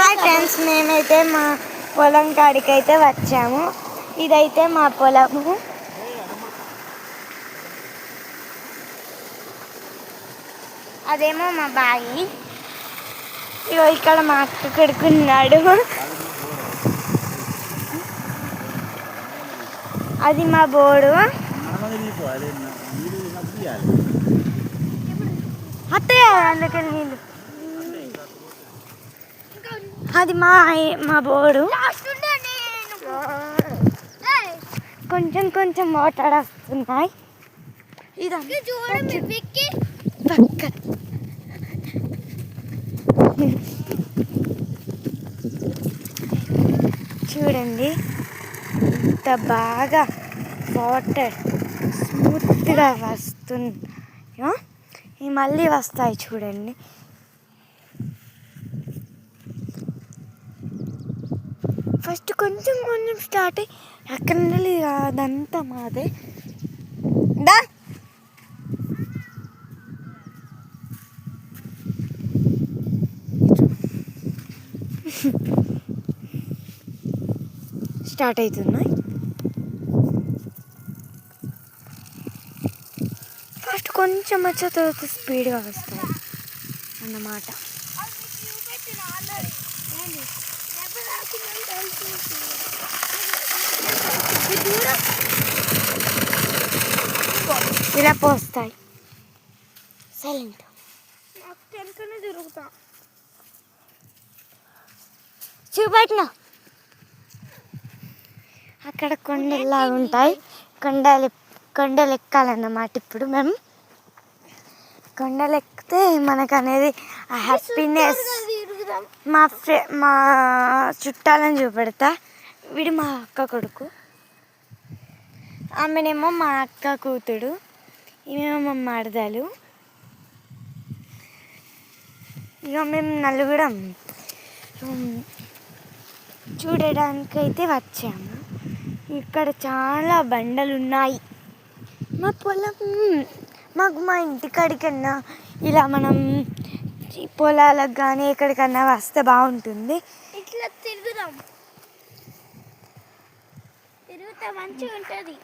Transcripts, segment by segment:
Hi friends, మేమైతే మా పొలం కాడికి అయితే వచ్చాము. ఇదైతే మా పొలము. అదేమో మా బాయి. ఇగో ఇక్కడ మా అక్క కొడుకున్నాడు. అది మా బోడు. అత్తయ్య అందుకని నీళ్ళు. అది మా బోడు. కొంచెం కొంచెం వాటర్ వస్తున్నాయి. చూడండి ఇంత బాగా వాటర్ స్మూత్గా వస్తున్నాయో. ఇవి మళ్ళీ వస్తాయి చూడండి. ఫస్ట్ కొంచెం కొంచెం స్టార్ట్ అయ్యి అక్కడ నుండి అదంతా మాదే. స్టార్ట్ అవుతున్నాయి. ఫస్ట్ కొంచెం వచ్చే తర్వాత స్పీడ్గా వస్తాయి అన్నమాట. ఇలా పోస్తాయి. సైలెంట్ తిరుగుతా చూపెట్టిన. అక్కడ కొండల్లాగా ఉంటాయి. కొండలు ఎక్కాలన్నమాట. ఇప్పుడు మేము కొండలు ఎక్కితే మనకు అనేది హ్యాపీనెస్. మా చుట్టాలని చూపెడతా. వీడు మా అక్క కొడుకు, ఆమెనేమో మా అక్క కూతుడు, ఈమెమో మా మరదలు. ఇక మేము నలుగురం చూడడానికైతే వచ్చాము. ఇక్కడ చాలా బండలు ఉన్నాయి. మా పొలం మా ఇంటికాడికన్నా ఇలా మనం పొలాలకు కానీ ఎక్కడికన్నా వస్తే బాగుంటుంది. ఇట్లా తిరిగితే మంచిగా ఉంటుంది.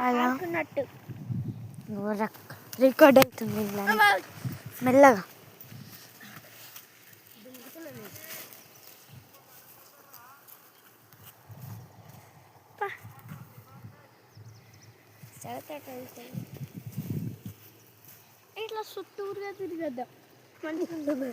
అలా రికార్డ్ అవుతుంది మెల్లగా. ఇట్లా చుట్టూరుగా తిరిగద్దాం మంచిగా.